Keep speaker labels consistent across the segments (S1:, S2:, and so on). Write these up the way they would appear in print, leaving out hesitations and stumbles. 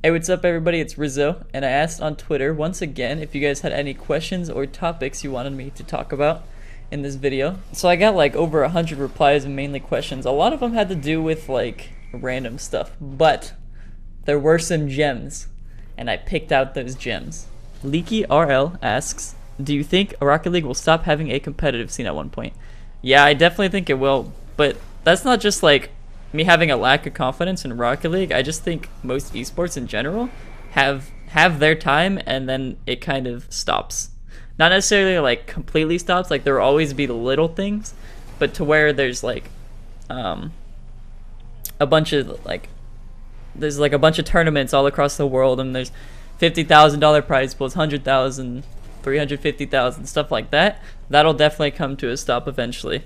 S1: Hey, what's up, everybody? It's Rizzo, and I asked on Twitter once again if you guys had any questions or topics you wanted me to talk about in this video. So I got like over 100 replies and mainly questions. A lot of them had to do with like random stuff, but there were some gems, and I picked out those gems. Leaky RL asks, do you think Rocket League will stop having a competitive scene at one point? Yeah, I definitely think it will, but that's not just like me having a lack of confidence in Rocket League. I just think most esports in general have their time and then it kind of stops. Not necessarily like completely stops, like there will always be the little things, but to where there's like a bunch of like there's like a bunch of tournaments all across the world, and there's $50,000 prize pools, 100,000, 350,000, stuff like that. That'll definitely come to a stop eventually.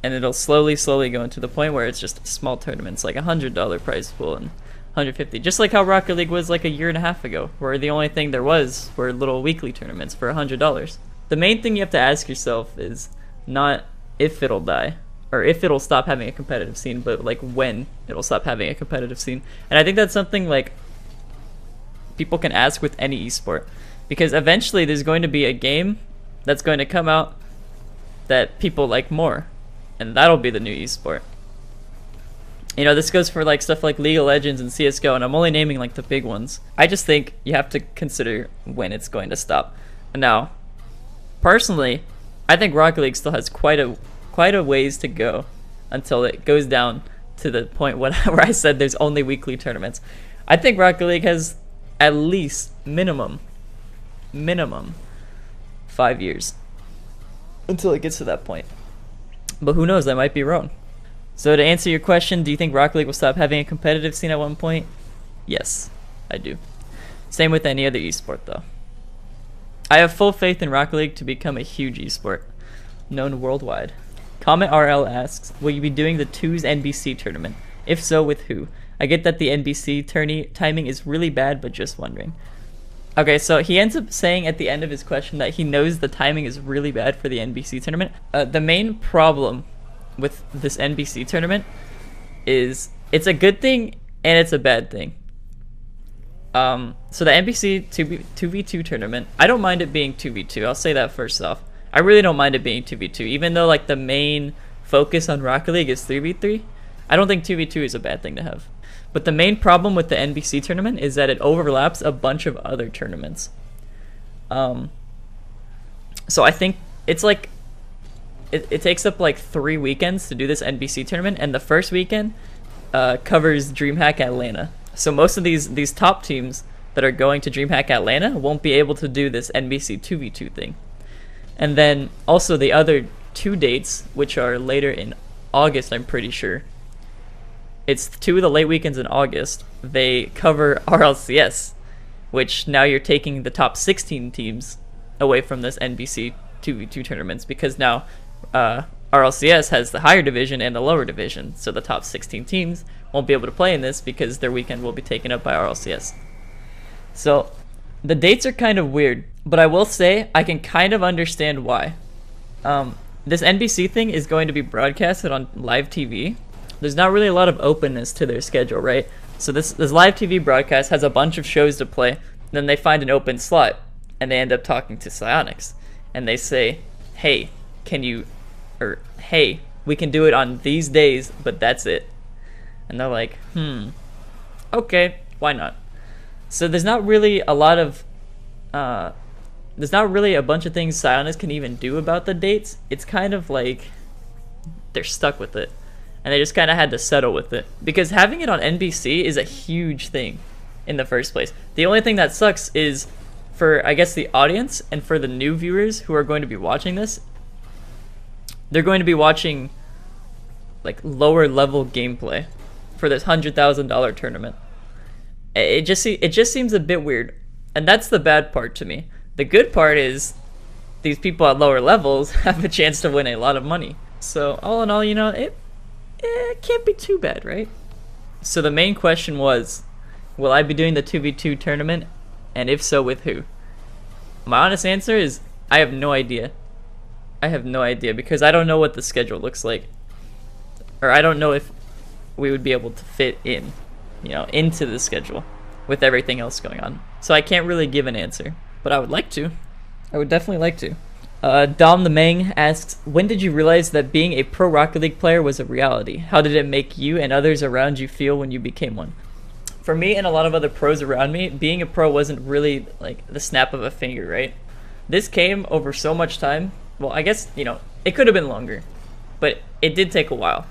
S1: And it'll slowly go into the point where it's just small tournaments, like $100 prize pool and 150. Just like how Rocket League was like a year and a half ago, where the only thing there was were little weekly tournaments for $100. The main thing you have to ask yourself is not if it'll die, or if it'll stop having a competitive scene, but like when it'll stop having a competitive scene. And I think that's something like people can ask with any esport, because eventually there's going to be a game that's going to come out that people like more, and that'll be the new esport. You know, this goes for like stuff like League of Legends and CSGO, and I'm only naming like the big ones. I just think you have to consider when it's going to stop. Now, personally, I think Rocket League still has quite a ways to go until it goes down to the point where I said there's only weekly tournaments. I think Rocket League has at least minimum 5 years until it gets to that point. But who knows, I might be wrong. So to answer your question, do you think Rocket League will stop having a competitive scene at one point? Yes, I do. Same with any other esport though. I have full faith in Rocket League to become a huge esport, known worldwide. Comment RL asks, will you be doing the 2's NBC tournament? If so, with who? I get that the NBC tourney timing is really bad, but just wondering. Okay, so he ends up saying at the end of his question that he knows the timing is really bad for the NBC tournament. The main problem with this NBC tournament is it's a good thing and it's a bad thing. So the NBC 2v2 tournament, I don't mind it being 2v2. I'll say that first off. I really don't mind it being 2v2, even though like the main focus on Rocket League is 3v3. I don't think 2v2 is a bad thing to have. But the main problem with the NBC tournament is that it overlaps a bunch of other tournaments. So I think it's like it takes up like 3 weekends to do this NBC tournament, and the first weekend covers DreamHack Atlanta. So most of these top teams that are going to DreamHack Atlanta won't be able to do this NBC 2v2 thing. And then also the other 2 dates, which are later in August, I'm pretty sure. It's 2 of the late weekends in August. They cover RLCS, which now you're taking the top 16 teams away from this NBC 2v2 tournaments, because now RLCS has the higher division and the lower division, so the top 16 teams won't be able to play in this because their weekend will be taken up by RLCS. So the dates are kind of weird, but I will say I can kind of understand why. This NBC thing is going to be broadcasted on live TV. There's not really a lot of openness to their schedule, right? So this live TV broadcast has a bunch of shows to play, then they find an open slot, and they end up talking to Psyonix, and they say, hey, hey, we can do it on these days, but that's it. And they're like, okay, why not? So there's not really a lot of, there's not really a bunch of things Psyonix can even do about the dates. It's kind of like they're stuck with it. And they just kind of had to settle with it, because having it on NBC is a huge thing in the first place. The only thing that sucks is for, I guess, the audience and for the new viewers who are going to be watching this, they're going to be watching like lower level gameplay for this $100,000 tournament. It just seems a bit weird, and that's the bad part to me. The good part is these people at lower levels have a chance to win a lot of money. So all in all, you know, it can't be too bad, right? So the main question was, will I be doing the 2v2 tournament, and if so, with who? My honest answer is I have no idea. I have no idea, because I don't know what the schedule looks like, or I don't know if we would be able to fit in, you know, into the schedule. with everything else going on. So I can't really give an answer, but I would like to. I would definitely like to. Dom the Mang asks, when did you realize that being a pro Rocket League player was a reality? How did it make you and others around you feel when you became one? For me and a lot of other pros around me, being a pro wasn't really like the snap of a finger, right? This came over so much time. Well, I guess, you know, it could have been longer, but it did take a while.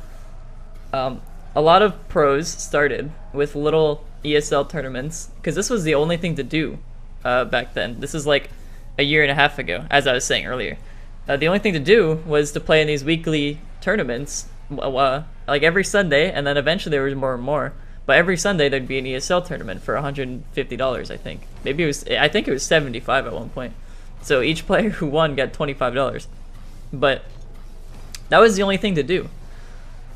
S1: A lot of pros started with little ESL tournaments because this was the only thing to do back then. This is like a year and a half ago, as I was saying earlier. The only thing to do was to play in these weekly tournaments, like every Sunday, and then eventually there was more and more. But every Sunday there'd be an ESL tournament for $150, I think. Maybe it was, I think it was $75 at one point. So each player who won got $25. But that was the only thing to do.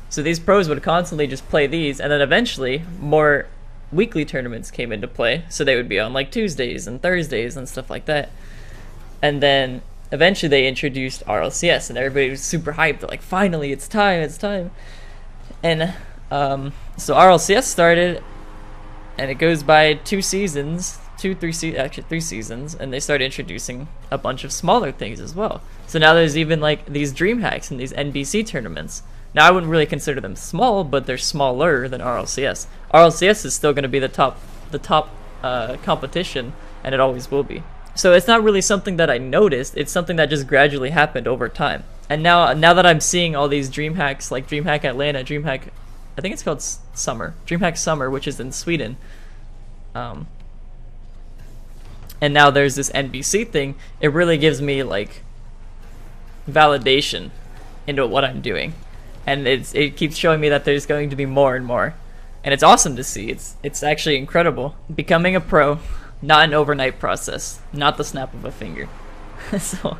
S1: So these pros would constantly just play these, and then eventually more weekly tournaments came into play. So they would be on like Tuesdays and Thursdays and stuff like that. And then eventually they introduced RLCS, and everybody was super hyped. They're like, finally, it's time, it's time. And so RLCS started, and it goes by 2 seasons, actually 3 seasons, and they started introducing a bunch of smaller things as well. So now there's even like these dream hacks and these NBC tournaments. Now I wouldn't really consider them small, but they're smaller than RLCS. RLCS is still going to be the top competition, and it always will be. So it's not really something that I noticed. It's something that just gradually happened over time. And now that I'm seeing all these dream hacks, like DreamHack Atlanta, DreamHack, I think it's called Summer, DreamHack Summer, which is in Sweden. And now there's this NBC thing. It really gives me like validation into what I'm doing, and it keeps showing me that there's going to be more and more, and it's awesome to see. It's actually incredible. Becoming a pro, not an overnight process, not the snap of a finger. So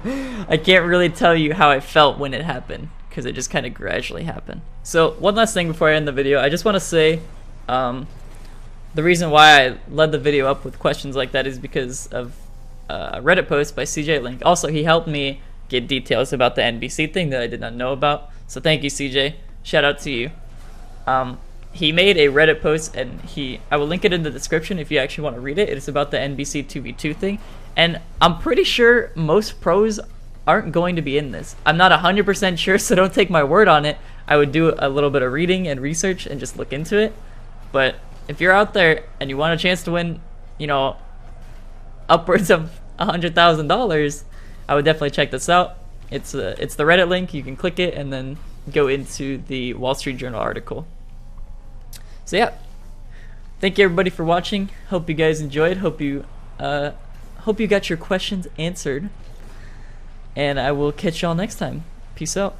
S1: I can't really tell you how I felt when it happened, because it just kind of gradually happened. So one last thing before I end the video, I just want to say the reason why I led the video up with questions like that is because of a Reddit post by CJ Link. Also, he helped me get details about the NBC thing that I did not know about. So thank you, CJ. Shout out to you. He made a Reddit post, and I will link it in the description if you actually want to read it. It's about the NBC 2v2 thing. And I'm pretty sure most pros aren't going to be in this. I'm not 100% sure, so don't take my word on it. I would do a little bit of reading and research and just look into it. But if you're out there and you want a chance to win, you know, upwards of $100,000, I would definitely check this out. It's the Reddit link. You can click it and then go into the Wall Street Journal article. So yeah, thank you everybody for watching. Hope you guys enjoyed. Hope you got your questions answered, and I will catch y'all next time. Peace out.